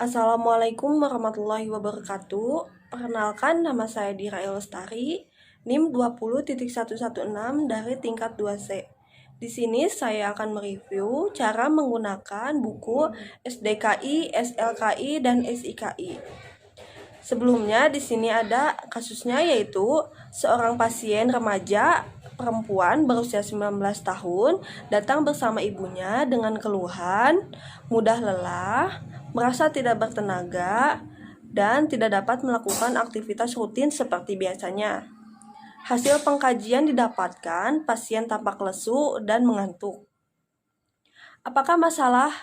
Assalamualaikum warahmatullahi wabarakatuh. Perkenalkan, nama saya Dira Lestari, NIM 20.116 dari tingkat 2C. Di sini saya akan mereview cara menggunakan buku SDKI, SLKI, dan SIKI. Sebelumnya di sini ada kasusnya, yaitu seorang pasien remaja perempuan berusia 19 tahun datang bersama ibunya dengan keluhan mudah lelah, merasa tidak bertenaga, dan tidak dapat melakukan aktivitas rutin seperti biasanya. Hasil pengkajian didapatkan pasien tampak lesu dan mengantuk. Apakah masalah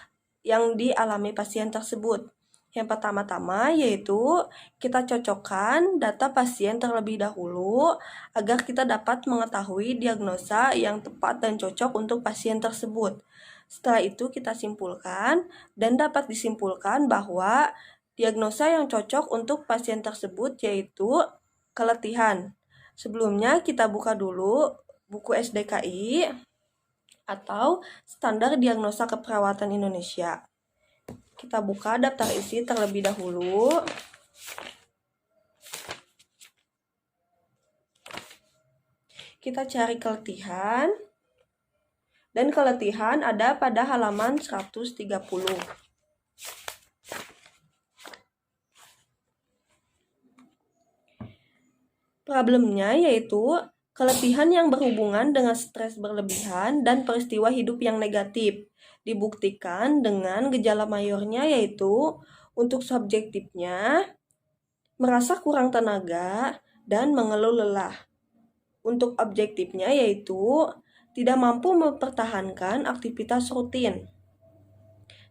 yang dialami pasien tersebut? Yang pertama-tama yaitu kita cocokkan data pasien terlebih dahulu agar kita dapat mengetahui diagnosa yang tepat dan cocok untuk pasien tersebut. Setelah itu kita simpulkan dan dapat disimpulkan bahwa diagnosa yang cocok untuk pasien tersebut yaitu keletihan. Sebelumnya kita buka dulu buku SDKI atau Standar Diagnosa Keperawatan Indonesia. Kita buka daftar isi terlebih dahulu. Kita cari keletihan. Dan keletihan ada pada halaman 130. Problemnya yaitu keletihan yang berhubungan dengan stres berlebihan dan peristiwa hidup yang negatif. Dibuktikan dengan gejala mayornya yaitu untuk subjektifnya merasa kurang tenaga dan mengeluh lelah. Untuk objektifnya yaitu tidak mampu mempertahankan aktivitas rutin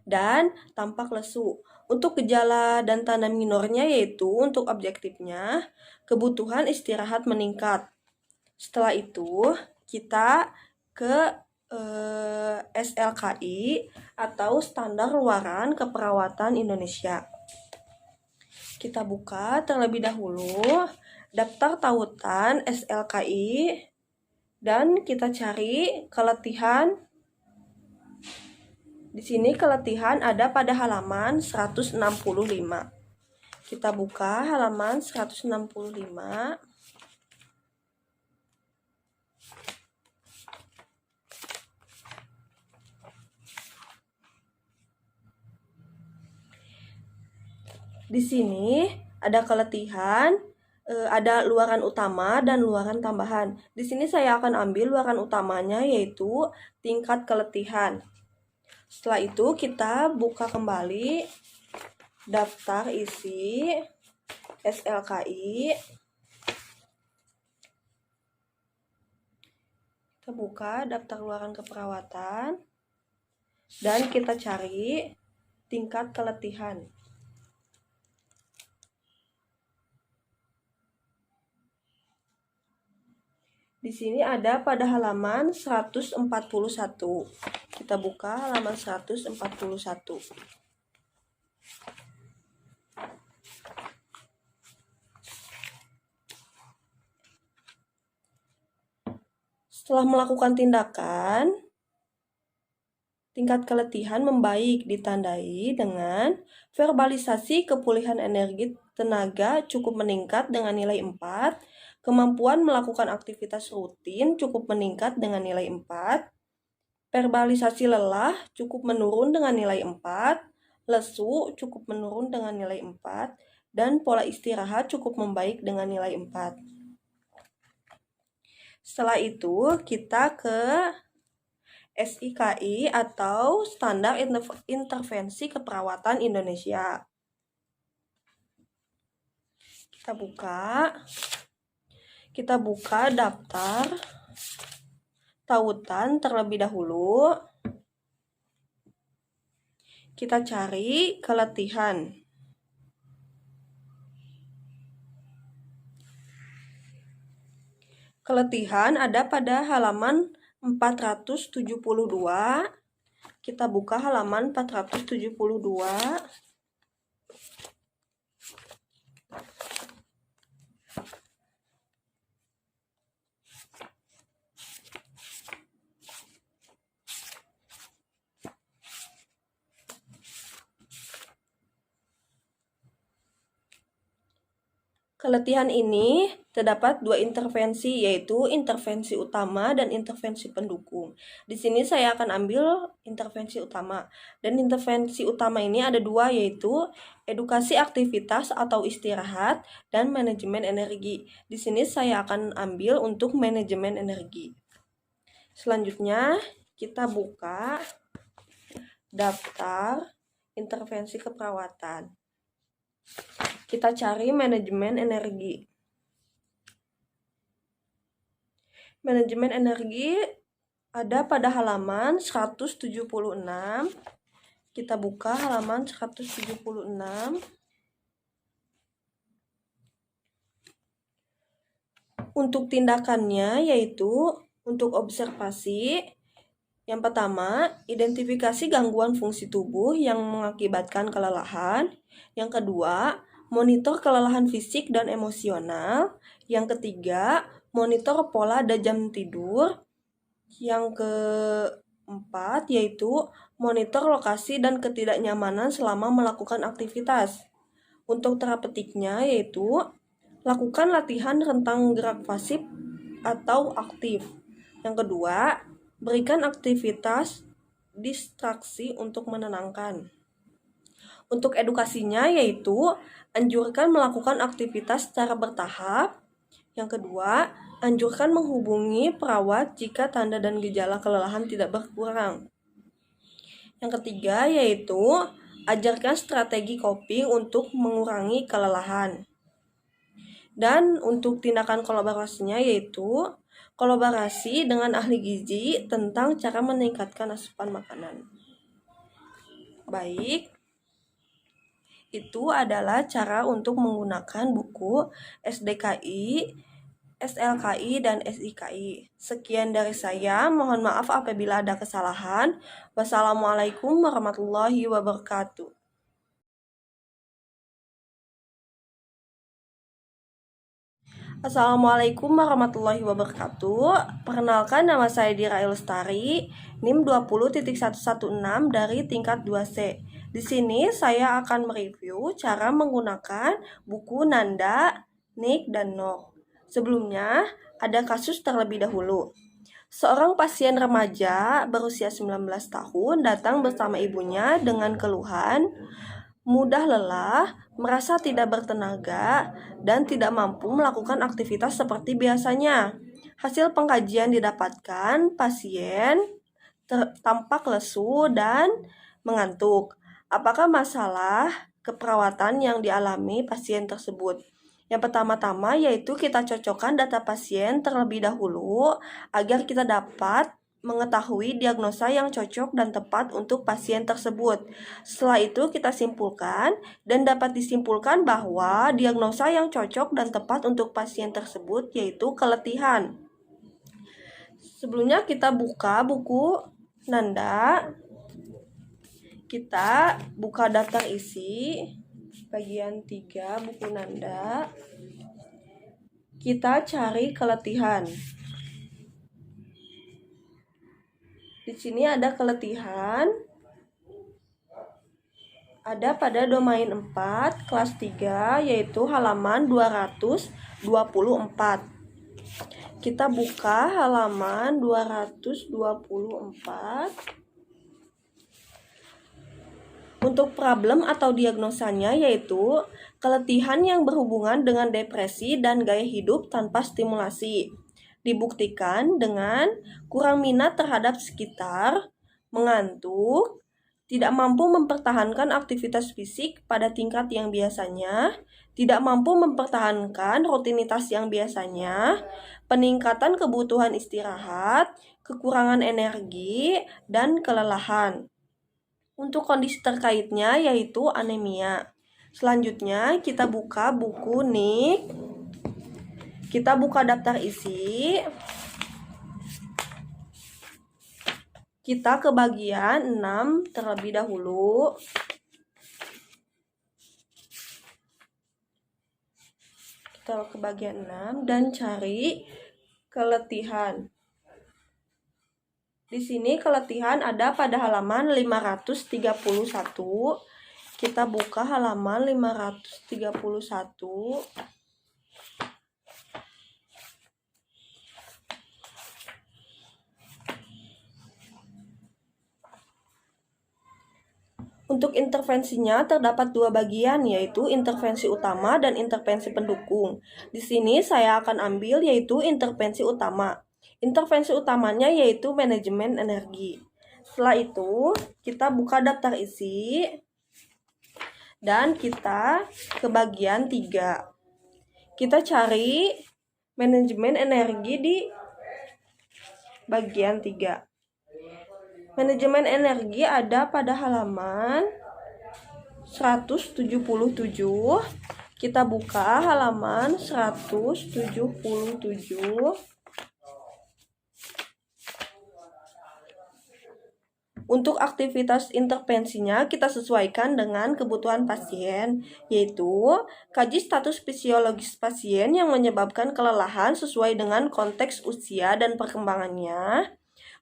dan tampak lesu. Untuk gejala dan tanda minornya yaitu untuk objektifnya kebutuhan istirahat meningkat. Setelah itu kita ke SLKI atau Standar Luaran Keperawatan Indonesia. Kita buka terlebih dahulu daftar tautan SLKI dan kita cari keletihan. Di sini keletihan ada pada halaman 165. Kita buka halaman 165. Di sini ada keletihan, ada luaran utama dan luaran tambahan. Di sini saya akan ambil luaran utamanya yaitu tingkat keletihan. Setelah itu kita buka kembali daftar isi SLKI. Kita buka daftar luaran keperawatan dan kita cari tingkat keletihan. Di sini ada pada halaman 141. Kita buka halaman 141. Setelah melakukan tindakan, tingkat keletihan membaik ditandai dengan verbalisasi kepulihan energi tenaga cukup meningkat dengan nilai 4, kemampuan melakukan aktivitas rutin cukup meningkat dengan nilai 4, verbalisasi lelah cukup menurun dengan nilai 4, lesu cukup menurun dengan nilai 4, dan pola istirahat cukup membaik dengan nilai 4. Setelah itu kita ke SIKI atau Standar Intervensi Keperawatan Indonesia. Kita buka daftar tautan terlebih dahulu. Kita cari keletihan. Keletihan ada pada halaman 472. Kita buka halaman 472. keletihan ini terdapat dua intervensi, yaitu intervensi utama dan intervensi pendukung. Di sini saya akan ambil intervensi utama. Dan intervensi utama ini ada dua, yaitu edukasi aktivitas atau istirahat dan manajemen energi. Di sini saya akan ambil untuk manajemen energi. Selanjutnya, kita buka daftar intervensi keperawatan. Kita cari manajemen energi. Manajemen energi ada pada halaman 176. Kita buka halaman 176. Untuk tindakannya yaitu untuk observasi. Yang pertama, identifikasi gangguan fungsi tubuh yang mengakibatkan kelelahan. Yang kedua, monitor kelelahan fisik dan emosional. Yang ketiga, monitor pola dan jam tidur. Yang keempat, yaitu monitor lokasi dan ketidaknyamanan selama melakukan aktivitas. Untuk terapeutiknya yaitu lakukan latihan rentang gerak pasif atau aktif. Yang kedua, berikan aktivitas distraksi untuk menenangkan. Untuk edukasinya yaitu anjurkan melakukan aktivitas secara bertahap. Yang kedua, anjurkan menghubungi perawat jika tanda dan gejala kelelahan tidak berkurang. Yang ketiga yaitu ajarkan strategi coping untuk mengurangi kelelahan. Dan untuk tindakan kolaborasinya yaitu kolaborasi dengan ahli gizi tentang cara meningkatkan asupan makanan. Baik, itu adalah cara untuk menggunakan buku SDKI, SLKI, dan SIKI. Sekian dari saya, mohon maaf apabila ada kesalahan. Wassalamualaikum warahmatullahi wabarakatuh. Assalamualaikum warahmatullahi wabarakatuh. Perkenalkan, nama saya Dira Lestari, NIM 20.116 dari tingkat 2C. Di sini saya akan mereview cara menggunakan buku Nanda, Nick, dan Nok. Sebelumnya, ada kasus terlebih dahulu. Seorang pasien remaja berusia 19 tahun datang bersama ibunya dengan keluhan mudah lelah, merasa tidak bertenaga, dan tidak mampu melakukan aktivitas seperti biasanya. Hasil pengkajian didapatkan pasien tampak lesu dan mengantuk. Apakah masalah keperawatan yang dialami pasien tersebut? Yang pertama-tama yaitu kita cocokkan data pasien terlebih dahulu agar kita dapat mengetahui diagnosa yang cocok dan tepat untuk pasien tersebut. Setelah itu kita simpulkan dan dapat disimpulkan bahwa diagnosa yang cocok dan tepat untuk pasien tersebut yaitu keletihan. Sebelumnya kita buka buku Nanda. Kita buka daftar isi bagian 3 buku Nanda. Kita cari keletihan. Di sini ada keletihan. Ada pada domain 4 kelas 3 yaitu halaman 224. Kita buka halaman 224. Untuk problem atau diagnosanya yaitu keletihan yang berhubungan dengan depresi dan gaya hidup tanpa stimulasi. Dibuktikan dengan kurang minat terhadap sekitar, mengantuk, tidak mampu mempertahankan aktivitas fisik pada tingkat yang biasanya, tidak mampu mempertahankan rutinitas yang biasanya, peningkatan kebutuhan istirahat, kekurangan energi, dan kelelahan. Untuk kondisi terkaitnya yaitu anemia. Selanjutnya kita buka buku Nick. Kita buka daftar isi. Kita ke bagian 6 terlebih dahulu. Kita ke bagian 6 dan cari keletihan. Di sini keletihan ada pada halaman 531. Kita buka halaman 531. Untuk intervensinya terdapat dua bagian, yaitu intervensi utama dan intervensi pendukung. Di sini saya akan ambil yaitu intervensi utama. Intervensi utamanya yaitu manajemen energi. Setelah itu, kita buka daftar isi dan kita ke bagian 3. Kita cari manajemen energi di bagian 3. Manajemen energi ada pada halaman 177. Kita buka halaman 177. Untuk aktivitas intervensinya kita sesuaikan dengan kebutuhan pasien, yaitu kaji status fisiologis pasien yang menyebabkan kelelahan sesuai dengan konteks usia dan perkembangannya.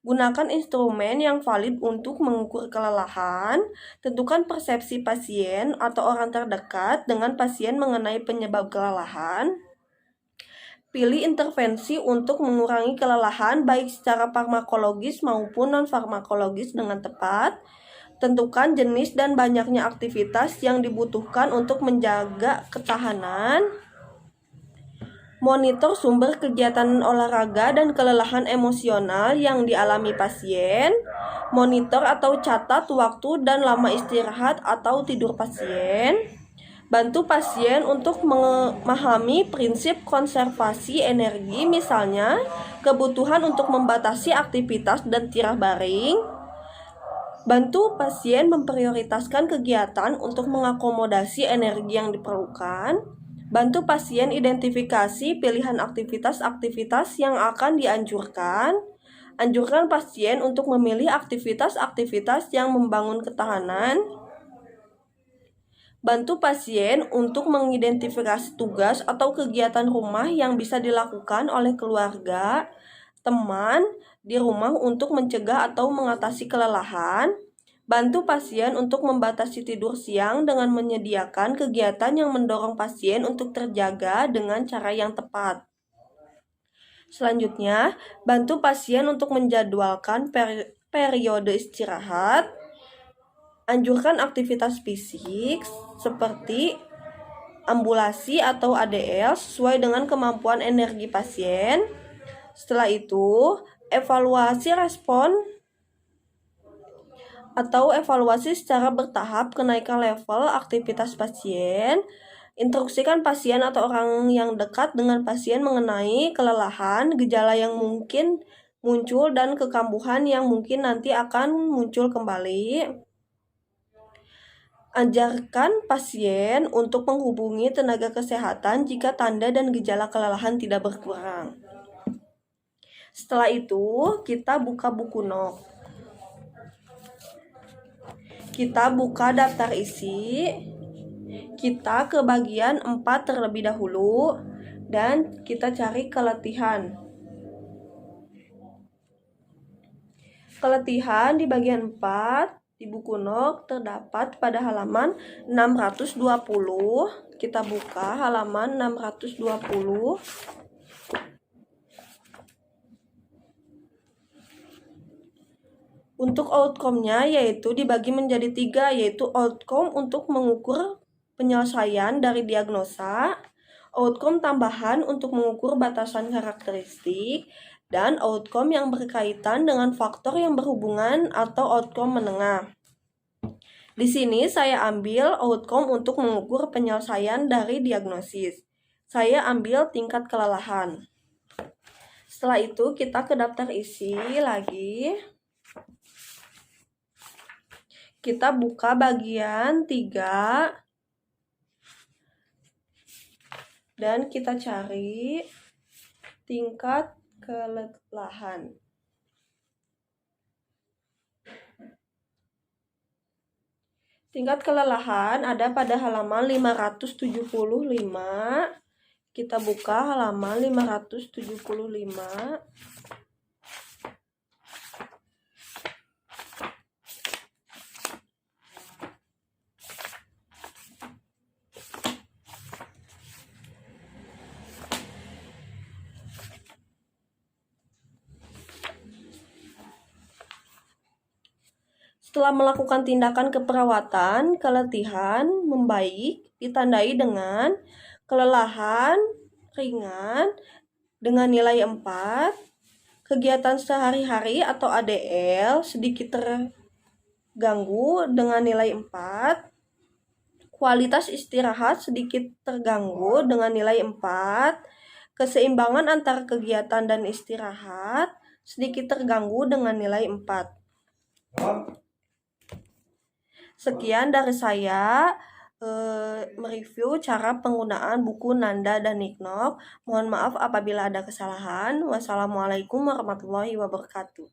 Gunakan instrumen yang valid untuk mengukur kelelahan. Tentukan persepsi pasien atau orang terdekat dengan pasien mengenai penyebab kelelahan. Pilih intervensi untuk mengurangi kelelahan baik secara farmakologis maupun non-farmakologis dengan tepat. Tentukan jenis dan banyaknya aktivitas yang dibutuhkan untuk menjaga ketahanan. Monitor sumber kegiatan olahraga dan kelelahan emosional yang dialami pasien. Monitor atau catat waktu dan lama istirahat atau tidur pasien. Bantu pasien untuk memahami prinsip konservasi energi, misalnya kebutuhan untuk membatasi aktivitas dan tirah baring. Bantu pasien memprioritaskan kegiatan untuk mengakomodasi energi yang diperlukan. Bantu pasien identifikasi pilihan aktivitas-aktivitas yang akan dianjurkan. Anjurkan pasien untuk memilih aktivitas-aktivitas yang membangun ketahanan. Bantu pasien untuk mengidentifikasi tugas atau kegiatan rumah yang bisa dilakukan oleh keluarga, teman di rumah untuk mencegah atau mengatasi kelelahan. Bantu pasien untuk membatasi tidur siang dengan menyediakan kegiatan yang mendorong pasien untuk terjaga dengan cara yang tepat. Selanjutnya, bantu pasien untuk menjadwalkan periode istirahat. Anjurkan aktivitas fisik seperti ambulasi atau ADL sesuai dengan kemampuan energi pasien. Setelah itu, evaluasi respon atau evaluasi secara bertahap kenaikan level aktivitas pasien. Instruksikan pasien atau orang yang dekat dengan pasien mengenai kelelahan, gejala yang mungkin muncul, dan kekambuhan yang mungkin nanti akan muncul kembali. Ajarkan pasien untuk menghubungi tenaga kesehatan jika tanda dan gejala kelelahan tidak berkurang. Setelah itu, kita buka buku NOK. Kita buka daftar isi. Kita ke bagian 4 terlebih dahulu dan kita cari keletihan. Keletihan di bagian 4 di buku NOK terdapat pada halaman 620. Kita buka halaman 620. Untuk outcome-nya yaitu dibagi menjadi 3, yaitu outcome untuk mengukur penyelesaian dari diagnosa, outcome tambahan untuk mengukur batasan karakteristik, dan outcome yang berkaitan dengan faktor yang berhubungan atau outcome menengah. Di sini saya ambil outcome untuk mengukur penyelesaian dari diagnosis. Saya ambil tingkat kelelahan. Setelah itu kita ke daftar isi lagi. Kita buka bagian 3 dan kita cari tingkat kelelahan. Tingkat kelelahan ada pada halaman 575. Kita buka halaman 575. Setelah melakukan tindakan keperawatan, keletihan membaik ditandai dengan kelelahan ringan dengan nilai 4, kegiatan sehari-hari atau ADL sedikit terganggu dengan nilai 4, kualitas istirahat sedikit terganggu dengan nilai 4, keseimbangan antara kegiatan dan istirahat sedikit terganggu dengan nilai 4. Sekian dari saya mereview cara penggunaan buku Nanda dan Niknok. Mohon maaf apabila ada kesalahan. Wassalamualaikum warahmatullahi wabarakatuh.